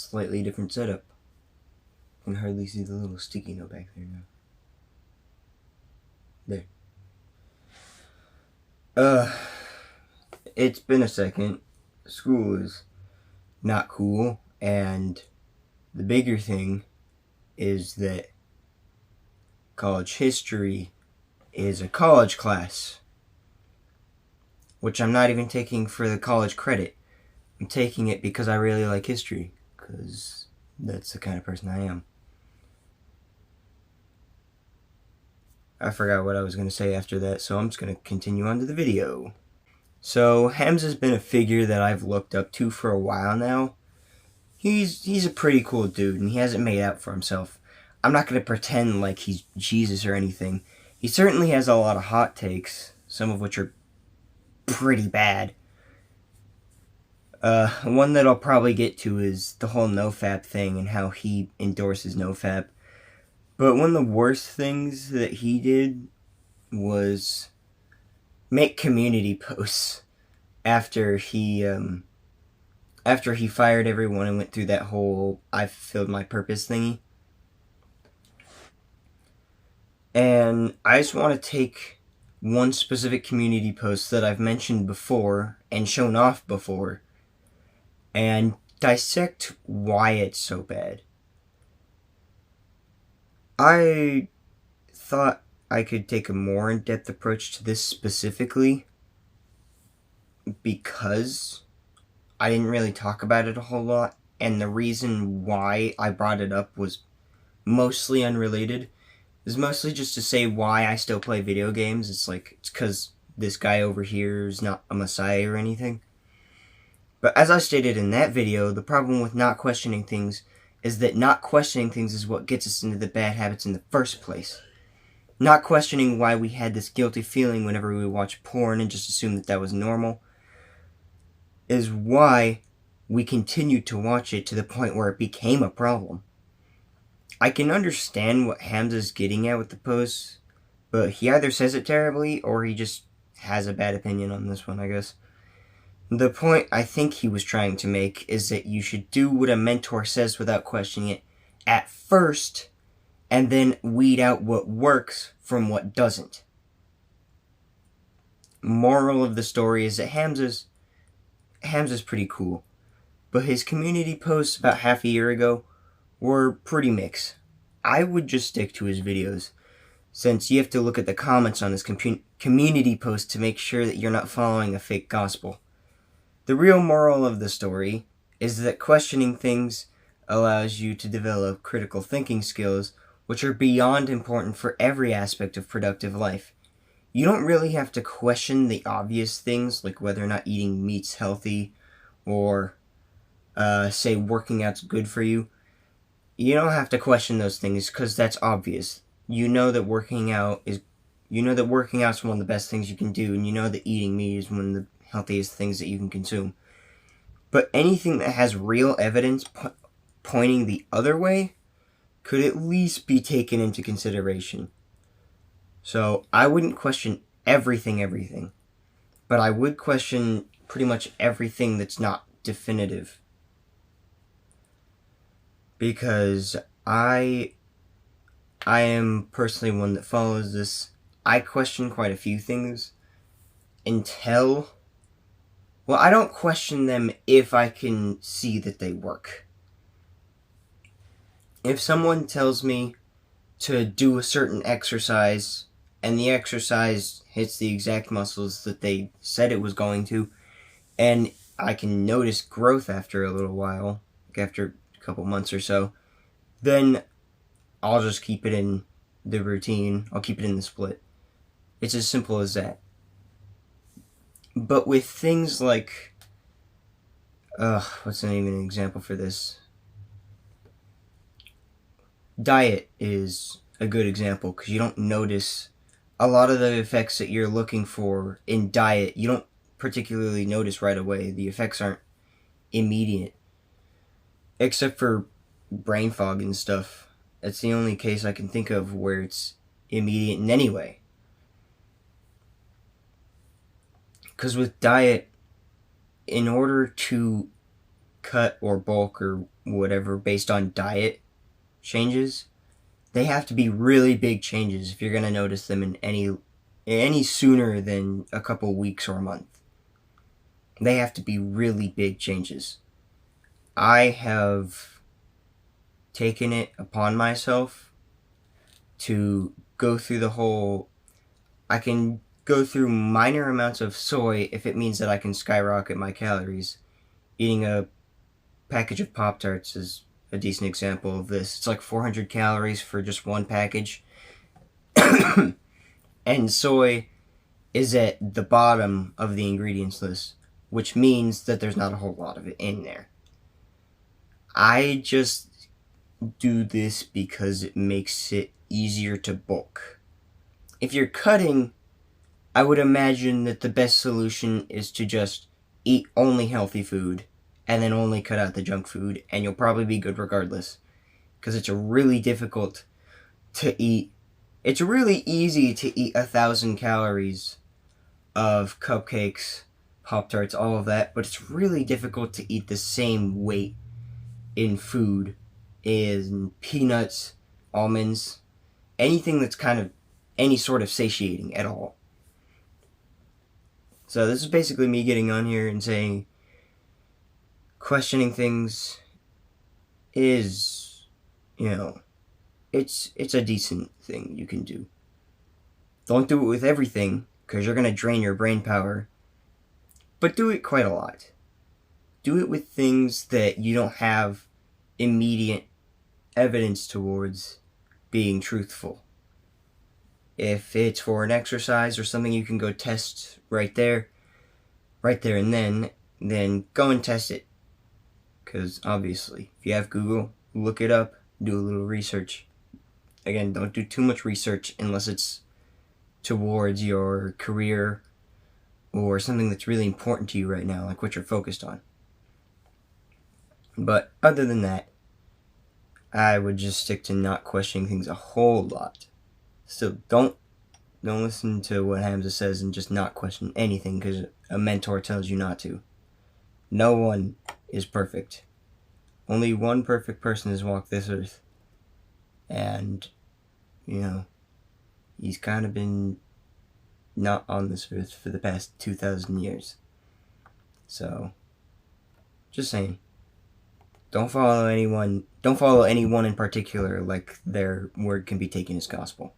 slightly different setup. You can hardly see the little sticky note back there now. There. It's been a second. School is not cool, and the bigger thing is that college history is a college class, which I'm not even taking for the college credit. I'm taking it because I really like history, because that's the kind of person I am. I forgot what I was going to say after that, so I'm just going to continue on to the video. So, Hamza's been a figure that I've looked up to for a while now. He's a pretty cool dude, and he hasn't made out for himself. I'm not going to pretend like he's Jesus or anything. He certainly has a lot of hot takes, some of which are pretty bad. One that I'll probably get to is the whole nofap thing and how he endorses nofap. But one of the worst things that he did was make community posts after he fired everyone and went through that whole "I fulfilled my purpose" thingy. And I just want to take one specific community post that I've mentioned before and shown off before and dissect why it's so bad. I thought I could take a more in-depth approach to this specifically because I didn't really talk about it a whole lot, and the reason why I brought it up was mostly unrelated. It's mostly just to say why I still play video games. It's because this guy over here is not a messiah or anything. But as I stated in that video, the problem with not questioning things is that not questioning things is what gets us into the bad habits in the first place. Not questioning why we had this guilty feeling whenever we watch porn and just assume that that was normal is why we continued to watch it to the point where it became a problem. I can understand what Hamza's getting at with the post, but he either says it terribly or he just has a bad opinion on this one, I guess. The point I think he was trying to make is that you should do what a mentor says without questioning it at first, and then weed out what works from what doesn't. Moral of the story is that Hamza's pretty cool, but his community posts about half a year ago were pretty mixed. I would just stick to his videos, since you have to look at the comments on his community post to make sure that you're not following a fake gospel. The real moral of the story is that questioning things allows you to develop critical thinking skills, which are beyond important for every aspect of productive life. You don't really have to question the obvious things, like whether or not eating meat's healthy, or, say, working out's good for you. You don't have to question those things, because that's obvious. You know that working out's one of the best things you can do, and you know that eating meat is one of the healthiest things that you can consume. But anything that has real evidence pointing the other way could at least be taken into consideration. So I wouldn't question everything, but I would question pretty much everything that's not definitive. Because I am personally one that follows this. I question quite a few things until... Well, I don't question them if I can see that they work. If someone tells me to do a certain exercise, and the exercise hits the exact muscles that they said it was going to, and I can notice growth after a little while, like after a couple months or so, then I'll just keep it in the routine. I'll keep it in the split. It's as simple as that. But with things like, what's even an example for this? Diet is a good example, because you don't notice a lot of the effects that you're looking for in diet. You don't particularly notice right away. The effects aren't immediate. Except for brain fog and stuff. That's the only case I can think of where it's immediate in any way. Because with diet, in order to cut or bulk or whatever based on diet changes, they have to be really big changes if you're going to notice them in any sooner than a couple weeks or a month. They have to be really big changes. I have taken it upon myself to go through the whole, I can go through minor amounts of soy if it means that I can skyrocket my calories. Eating a package of Pop-Tarts is a decent example of this. It's like 400 calories for just one package. And soy is at the bottom of the ingredients list, which means that there's not a whole lot of it in there. I just do this because it makes it easier to bulk. If you're cutting, I would imagine that the best solution is to just eat only healthy food and then only cut out the junk food, and you'll probably be good regardless. Because it's really difficult to eat. It's really easy to eat 1,000 calories of cupcakes, Pop-Tarts, all of that, but it's really difficult to eat the same weight in food, in peanuts, almonds, anything that's kind of any sort of satiating at all. So this is basically me getting on here and saying, questioning things is, it's a decent thing you can do. Don't do it with everything, because you're going to drain your brain power, but do it quite a lot. Do it with things that you don't have immediate evidence towards being truthful. If it's for an exercise or something you can go test right there and then go and test it. Because obviously, if you have Google, look it up, do a little research. Again, don't do too much research unless it's towards your career or something that's really important to you right now, like what you're focused on. But other than that, I would just stick to not questioning things a whole lot. Still, don't listen to what Hamza says and just not question anything because a mentor tells you not to. No one is perfect. Only one perfect person has walked this earth. And, he's kind of been not on this earth for the past 2,000 years. So, just saying. Don't follow anyone in particular like their word can be taken as gospel.